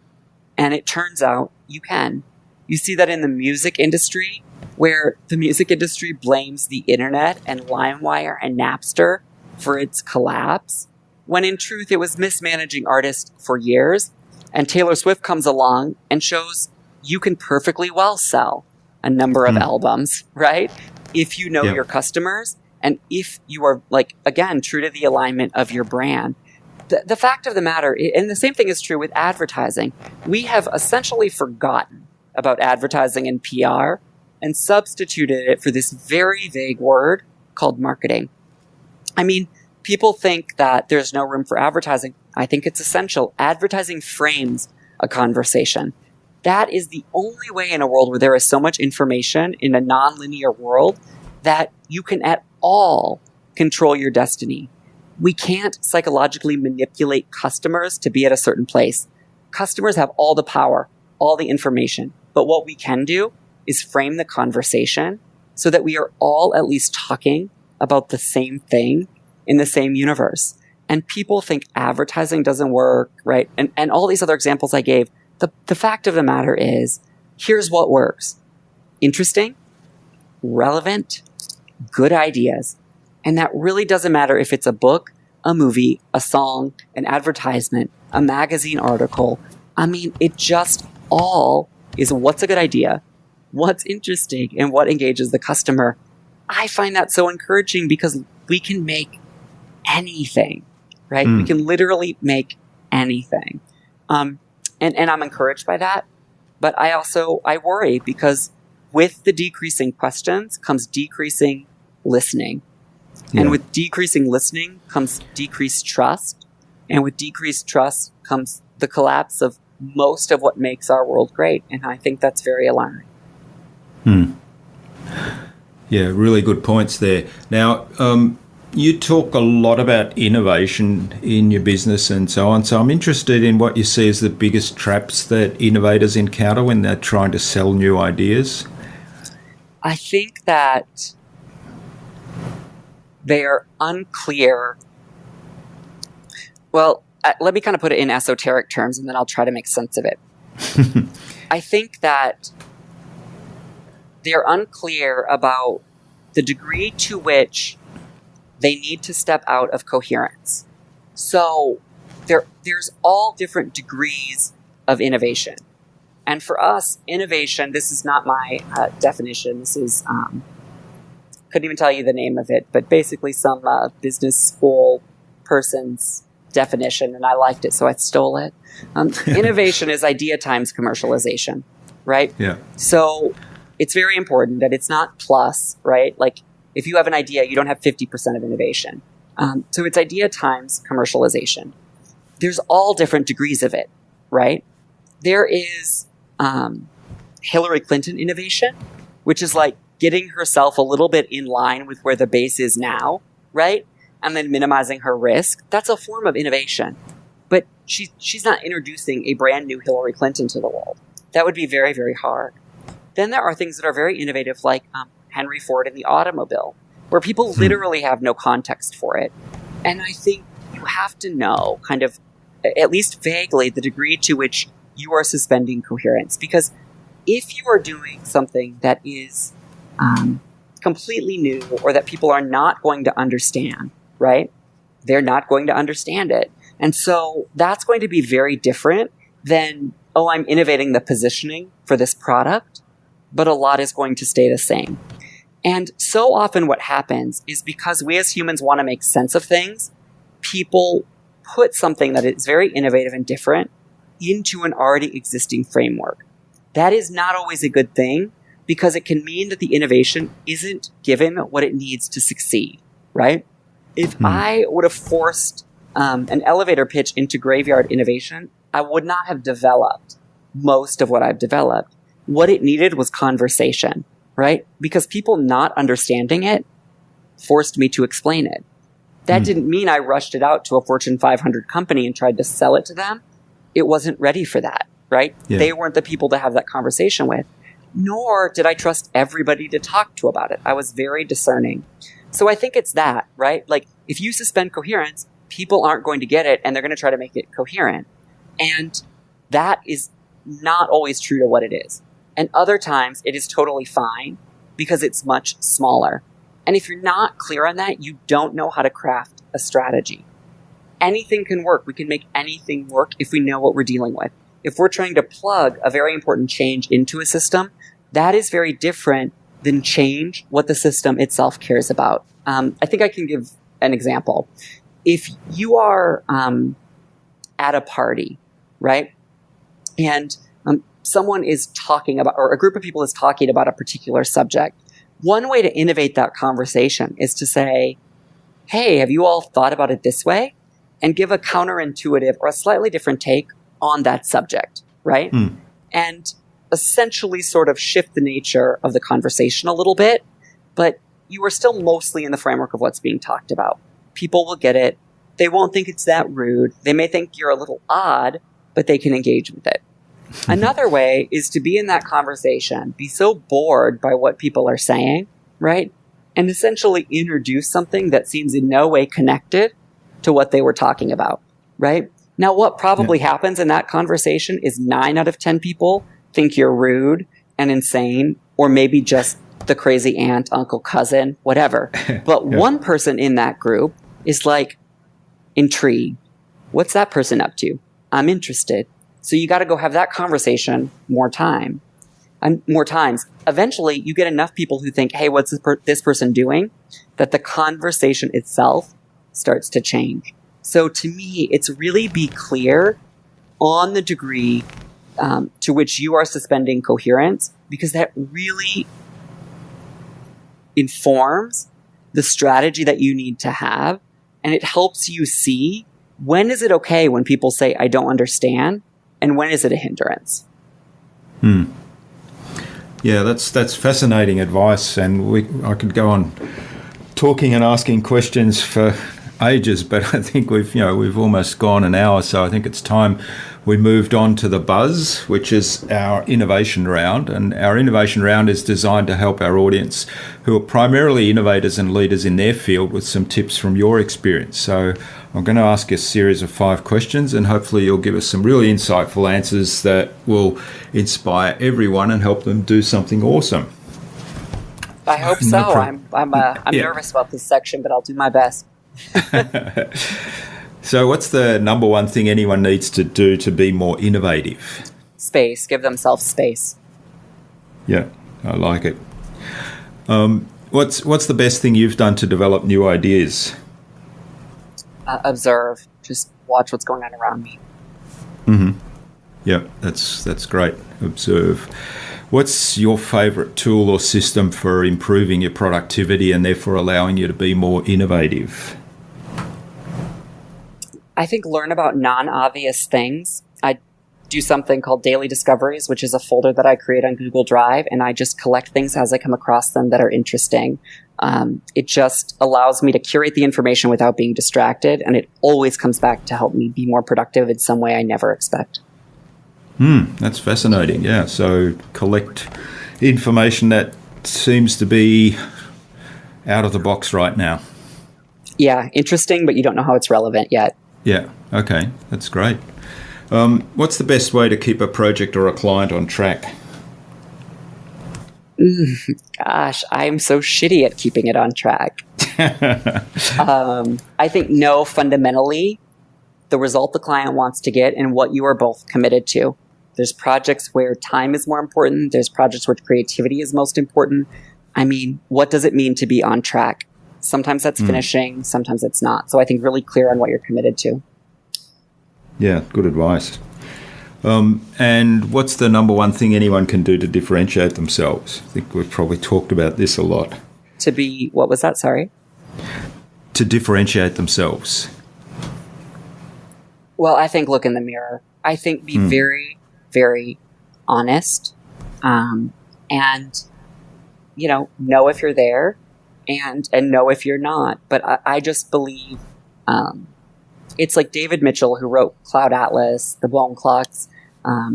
And it turns out you can. You see that in the music industry, where the music industry blames the internet and LimeWire and Napster for its collapse, when in truth it was mismanaging artists for years. And Taylor Swift comes along and shows you can perfectly well sell a number of albums, right? If you know your customers, and if you are, again, true to the alignment of your brand. The fact of the matter, and the same thing is true with advertising, we have essentially forgotten about advertising and PR and substituted it for this very vague word called marketing. I mean, people think that there's no room for advertising. I think it's essential. Advertising frames a conversation. That is the only way in a world where there is so much information in a nonlinear world that you can at all control your destiny. We can't psychologically manipulate customers to be at a certain place. Customers have all the power, all the information. But what we can do is frame the conversation so that we are all at least talking about the same thing in the same universe. and people think advertising doesn't work, right? And all these other examples I gave, the fact of the matter is, here's what works. Interesting, relevant, good ideas. And that really doesn't matter if it's a book, a movie, a song, an advertisement, a magazine article. I mean, it just all is what's a good idea, what's interesting, and what engages the customer. I find that so encouraging because we can make anything, right? We can literally make anything. And I'm encouraged by that. But I worry because with the decreasing questions comes decreasing listening. Yeah. And with decreasing listening comes decreased trust. And with decreased trust comes the collapse of most of what makes our world great. And I think that's very alarming. Yeah, really good points there. Now, you talk a lot about innovation in your business and so on. So I'm interested in what you see as the biggest traps that innovators encounter when they're trying to sell new ideas. I think that they are unclear. Well, let me kind of put it in esoteric terms, and then I'll try to make sense of it. I think that they're unclear about the degree to which they need to step out of coherence. So there's all different degrees of innovation. And for us, innovation, this is not my definition. This is, couldn't even tell you the name of it, but basically some business school person's definition, and I liked it, so I stole it. Innovation is idea times commercialization, right? Yeah. So it's very important that it's not plus, right? Like if you have an idea, you don't have 50% of innovation. So it's idea times commercialization. There's all different degrees of it, right? There is Hillary Clinton innovation, which is like getting herself a little bit in line with where the base is now, right? And then minimizing her risk. That's a form of innovation. But she's not introducing a brand new Hillary Clinton to the world. That would be very, very hard. Then there are things that are very innovative, like Henry Ford in the automobile, where people literally have no context for it. And I think you have to know, kind of, at least vaguely, the degree to which you are suspending coherence. Because if you are doing something that is completely new or that people are not going to understand, right? They're not going to understand it. And so that's going to be very different than, oh, I'm innovating the positioning for this product, but a lot is going to stay the same. And so often what happens is because we as humans want to make sense of things, people put something that is very innovative and different into an already existing framework. That is not always a good thing because it can mean that the innovation isn't given what it needs to succeed, right? If I would have forced an elevator pitch into graveyard innovation, I would not have developed most of what I've developed. What it needed was conversation, right? Because people not understanding it forced me to explain it. That didn't mean I rushed it out to a Fortune 500 company and tried to sell it to them. It wasn't ready for that, right? Yeah. They weren't the people to have that conversation with. Nor did I trust everybody to talk to about it. I was very discerning. So I think it's that, right? Like if you suspend coherence, people aren't going to get it and they're going to try to make it coherent. And that is not always true to what it is. And other times it is totally fine because it's much smaller. And if you're not clear on that, you don't know how to craft a strategy. Anything can work. We can make anything work if we know what we're dealing with. If we're trying to plug a very important change into a system, that is very different than change what the system itself cares about. I think I can give an example. If you are at a party, right, and someone is talking about, or a group of people is talking about a particular subject, one way to innovate that conversation is to say, hey, have you all thought about it this way? And give a counterintuitive or a slightly different take on that subject, right? And essentially sort of shift the nature of the conversation a little bit, but you are still mostly in the framework of what's being talked about. People will get it. They won't think it's that rude. They may think you're a little odd, but they can engage with it. Another way is to be in that conversation, be so bored by what people are saying, right? And essentially introduce something that seems in no way connected to what they were talking about, right? Now, what probably happens in that conversation is 9 out of 10 people think you're rude and insane, or maybe just the crazy aunt, uncle, cousin, whatever. But one person in that group is like, intrigued. What's that person up to? I'm interested. So you got to go have that conversation more times. Eventually, you get enough people who think, hey, what's this person doing? That the conversation itself starts to change. So to me, it's really be clear on the degree to which you are suspending coherence, because that really informs the strategy that you need to have. And it helps you see, when is it okay when people say, I don't understand? And when is it a hindrance? Yeah, that's fascinating advice, and I could go on talking and asking questions for ages, but I think we've almost gone an hour, so I think it's time we moved on to the buzz, which is our innovation round. And our innovation round is designed to help our audience, who are primarily innovators and leaders in their field, with some tips from your experience. So I'm going to ask you a series of 5 questions, and hopefully you'll give us some really insightful answers that will inspire everyone and help them do something awesome. I hope so. I'm nervous about this section, but I'll do my best. So what's the number one thing anyone needs to do to be more innovative? Space. Give themselves space. Yeah, I like it. What's the best thing you've done to develop new ideas? Observe. Just watch what's going on around me. Mm-hmm. Yeah, that's great. Observe. What's your favorite tool or system for improving your productivity and therefore allowing you to be more innovative? I think learn about non-obvious things. I do something called Daily Discoveries, which is a folder that I create on Google Drive, and I just collect things as I come across them that are interesting. It just allows me to curate the information without being distracted, and it always comes back to help me be more productive in some way I never expect. That's fascinating. Yeah, so collect information that seems to be out of the box right now. Yeah, interesting, but you don't know how it's relevant yet. Yeah, okay, that's great. What's the best way to keep a project or a client on track? Gosh, I'm so shitty at keeping it on track. I think know fundamentally the result the client wants to get and what you are both committed to. There's projects where time is more important. There's projects where creativity is most important. I mean, what does it mean to be on track? Sometimes that's finishing, sometimes it's not. So I think really clear on what you're committed to. Yeah, good advice. And what's the number one thing anyone can do to differentiate themselves? I think we've probably talked about this a lot. To be, what was that? Sorry? To differentiate themselves. Well, I think look in the mirror. I think be very, very honest. And, know if you're there and know if you're not. But I just believe it's like David Micheal, who wrote Cloud Atlas, The Bone Clocks.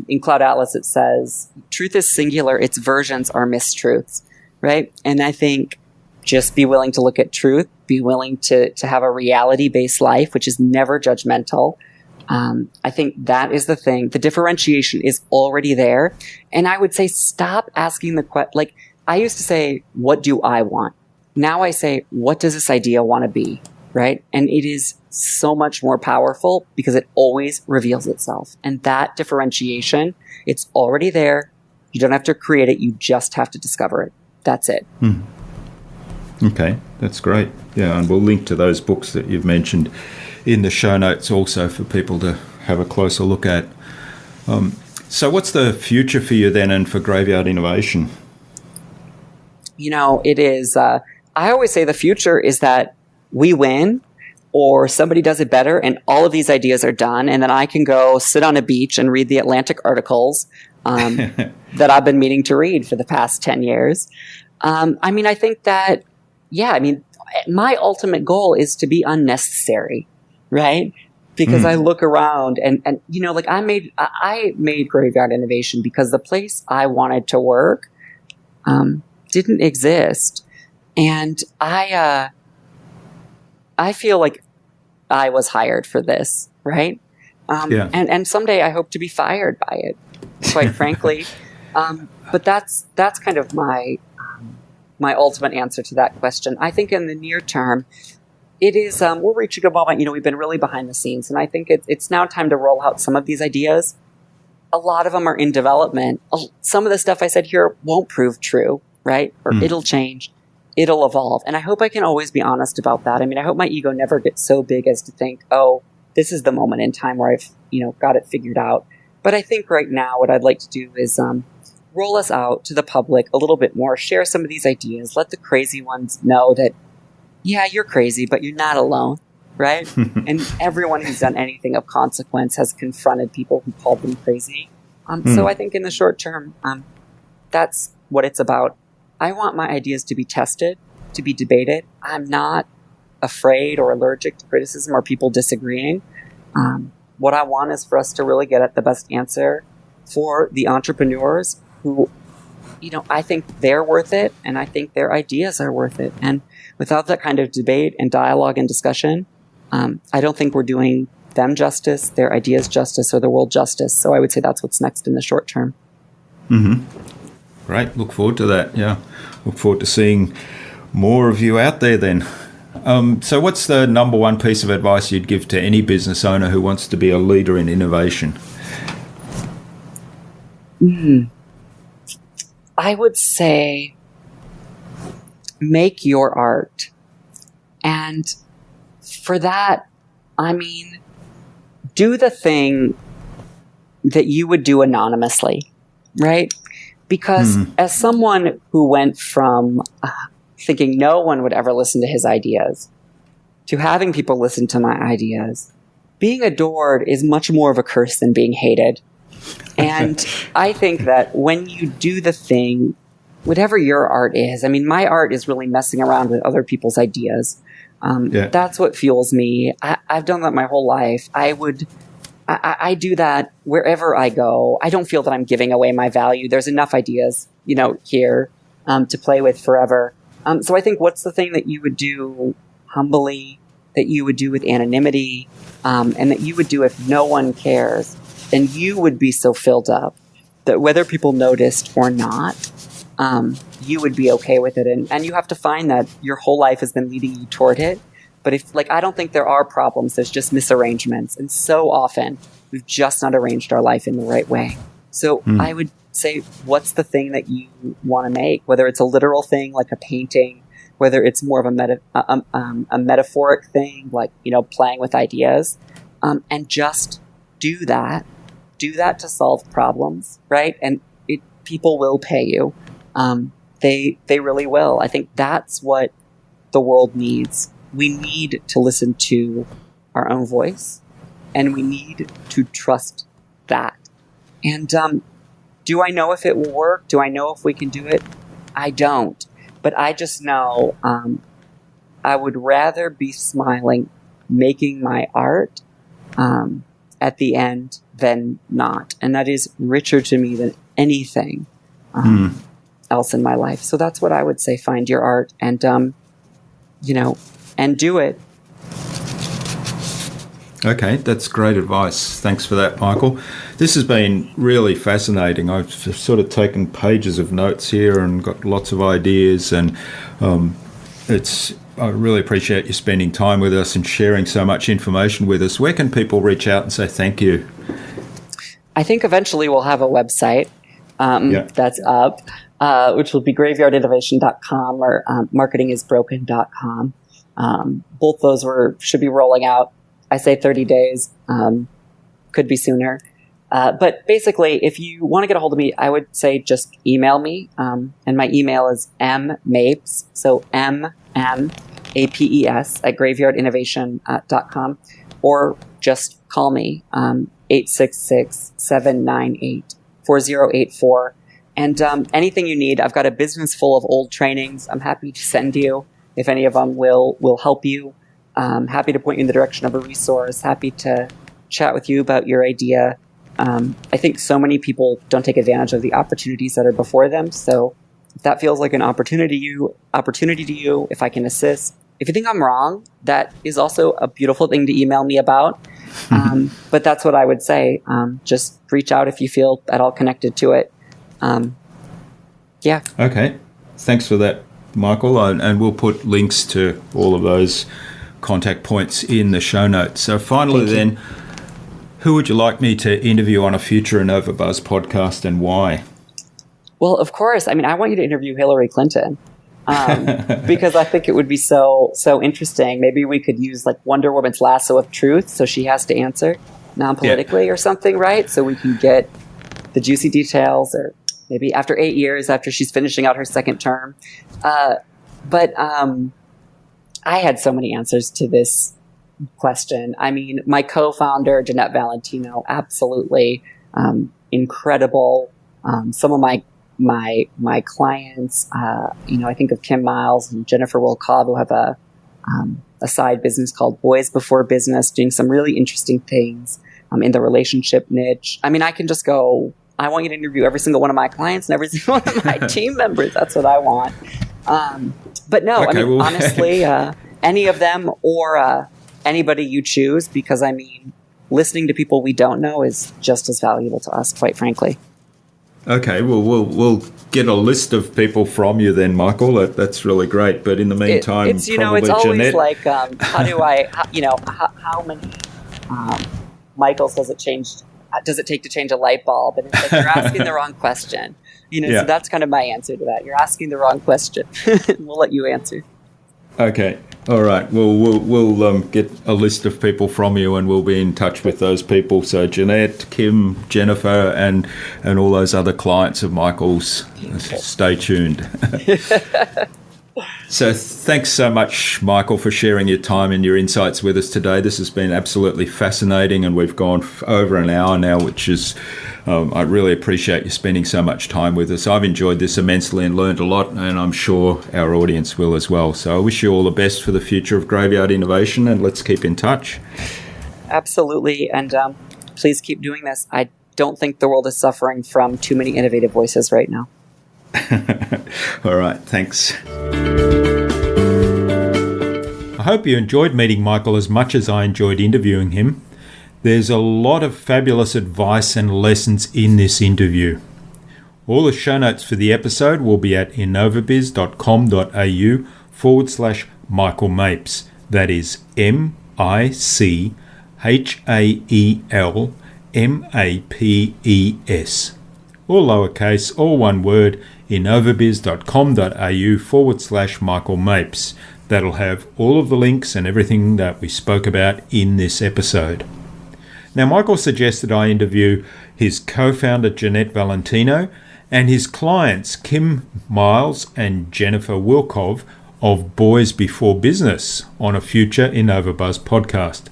In Cloud Atlas, it says, truth is singular, its versions are mistruths, right? And I think just be willing to look at truth, be willing to have a reality-based life, which is never judgmental. I think that is the thing. The differentiation is already there. And I would say stop asking the question. Like, I used to say, what do I want? Now I say, what does this idea want to be? Right? And it is so much more powerful because it always reveals itself. And that differentiation, it's already there. You don't have to create it. You just have to discover it. That's it. Okay, that's great. Yeah, and we'll link to those books that you've mentioned in the show notes also for people to have a closer look at. So what's the future for you then and for Graveyard Innovation? It is, I always say the future is that we win or somebody does it better and all of these ideas are done. And then I can go sit on a beach and read the Atlantic articles that I've been meaning to read for the past 10 years. I think that, my ultimate goal is to be unnecessary, right? Because I look around and I made Graveyard Innovation because the place I wanted to work didn't exist. And I feel like I was hired for this, right? And someday I hope to be fired by it, quite frankly. But that's kind of my ultimate answer to that question. I think in the near term, it is, we're reaching a moment, we've been really behind the scenes, and I think it's now time to roll out some of these ideas. A lot of them are in development. Some of the stuff I said here won't prove true, right? Or it'll change. It'll evolve. And I hope I can always be honest about that. I mean, I hope my ego never gets so big as to think, oh, this is the moment in time where I've, got it figured out. But I think right now what I'd like to do is roll us out to the public a little bit more, share some of these ideas, let the crazy ones know that, yeah, you're crazy, but you're not alone, right? And everyone who's done anything of consequence has confronted people who called them crazy. So I think in the short term, that's what it's about. I want my ideas to be tested, to be debated. I'm not afraid or allergic to criticism or people disagreeing. What I want is for us to really get at the best answer for the entrepreneurs who, I think they're worth it, and I think their ideas are worth it. And without that kind of debate and dialogue and discussion, I don't think we're doing them justice, their ideas justice, or the world justice. So I would say that's what's next in the short term. Great. Look forward to that. Yeah. Look forward to seeing more of you out there then. So what's the number one piece of advice you'd give to any business owner who wants to be a leader in innovation? I would say make your art. And for that, I mean, do the thing that you would do anonymously, right? Because as someone who went from thinking no one would ever listen to his ideas to having people listen to my ideas, being adored is much more of a curse than being hated. And I think that when you do the thing, whatever your art is, I mean, my art is really messing around with other people's ideas. That's what fuels me. I've done that my whole life. I do that wherever I go. I don't feel that I'm giving away my value. There's enough ideas, here to play with forever. So I think what's the thing that you would do humbly, that you would do with anonymity, and that you would do if no one cares, and you would be so filled up that whether people noticed or not, you would be okay with it. And you have to find that your whole life has been leading you toward it. But I don't think there are problems. There's just misarrangements. And so often we've just not arranged our life in the right way. So I would say, what's the thing that you want to make? Whether it's a literal thing like a painting, whether it's more of a metaphoric thing like, playing with ideas, and just do that. Do that to solve problems, right? And people will pay you. They really will. I think that's what the world needs. We need to listen to our own voice, and we need to trust that. And do I know if it will work? Do I know if we can do it? I don't. But I just know I would rather be smiling, making my art at the end than not. And that is richer to me than anything else in my life. So that's what I would say. Find your art and, and do it. Okay, that's great advice. Thanks for that, Michael. This has been really fascinating. I've sort of taken pages of notes here and got lots of ideas, and I really appreciate you spending time with us and sharing so much information with us. Where can people reach out and say thank you? I think eventually we'll have a website that's up, which will be graveyardinnovation.com or marketingisbroken.com. Both those should be rolling out. I say 30 days, could be sooner. But basically, if you want to get a hold of me, I would say just email me. And my email is mmapes, so MMAPES at graveyardinnovation.com, or just call me, 866-798-4084. And anything you need, I've got a business full of old trainings I'm happy to send you if any of them will help you. Happy to point you in the direction of a resource, happy to chat with you about your idea. I think so many people don't take advantage of the opportunities that are before them. So if that feels like an opportunity to you, if I can assist, if you think I'm wrong, that is also a beautiful thing to email me about. But that's what I would say. Just reach out if you feel at all connected to it. Yeah. Okay. Thanks for that, Micheal. And we'll put links to all of those contact points in the show notes. So finally then, who would you like me to interview on a future InnovaBuzz podcast and why? Well, of course. I mean, I want you to interview Hillary Clinton. Because I think it would be so interesting. Maybe we could use like Wonder Woman's lasso of truth, so she has to answer non-politically or something, right? So we can get the juicy details, or maybe after 8 years, after she's finishing out her second term. But I had so many answers to this question. I mean, my co-founder, Jeanette Valentino, absolutely incredible. Some of my clients, I think of Kim Miles and Jennifer Wilkov, who have a side business called Boys Before Business, doing some really interesting things in the relationship niche. I mean, I can just go, I want you to interview every single one of my clients and every single one of my team members. That's what I want. But no, okay, honestly, any of them or anybody you choose, because I mean, listening to people we don't know is just as valuable to us, quite frankly. Okay, well, we'll get a list of people from you then, Micheal. That's really great. But in the meantime, it's probably it's always Jeanette. Like, how do I, how many Micheals does it take to change a light bulb? And it's like, you're asking the wrong question. So that's kind of my answer to that. You're asking the wrong question. We'll let you answer. Okay. All right. Well, we'll get a list of people from you, and we'll be in touch with those people. So Jeanette, Kim, Jennifer, and all those other clients of Micheal's. Stay tuned. So thanks so much, Micheal, for sharing your time and your insights with us today. This has been absolutely fascinating, and we've gone over an hour now, which is, I really appreciate you spending so much time with us. I've enjoyed this immensely and learned a lot, and I'm sure our audience will as well. So I wish you all the best for the future of Graveyard Innovation, and let's keep in touch. Absolutely, and please keep doing this. I don't think the world is suffering from too many innovative voices right now. All right, thanks. I hope you enjoyed meeting Micheal as much as I enjoyed interviewing him. There's a lot of fabulous advice and lessons in this interview. All the show notes for the episode will be at innovabiz.com.au/Micheal Mapes. That is MICHAEL all lowercase, all one word, innovabiz.com.au/Micheal Mapes. That'll have all of the links and everything that we spoke about in this episode. Now, Micheal suggested I interview his co-founder, Jeanette Valentino, and his clients, Kim Miles and Jennifer Wilkov of Boys Before Business, on a future InnovaBuzz podcast.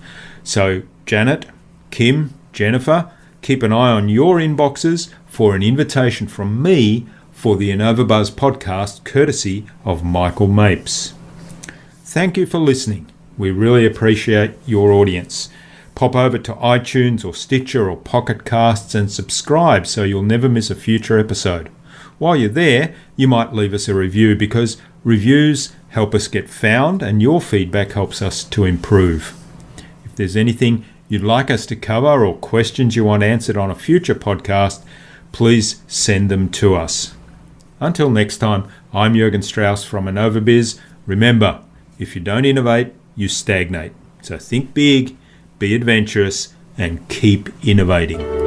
So, Janet, Kim, Jennifer, keep an eye on your inboxes for an invitation from me for the InnovaBuzz podcast, courtesy of Micheal Mapes. Thank you for listening. We really appreciate your audience. Pop over to iTunes or Stitcher or Pocket Casts and subscribe so you'll never miss a future episode. While you're there, you might leave us a review, because reviews help us get found and your feedback helps us to improve. If there's anything you'd like us to cover or questions you want answered on a future podcast, please send them to us. Until next time, I'm Jürgen Strauss from InnovaBiz. Remember, if you don't innovate, you stagnate. So think big, be adventurous, and keep innovating.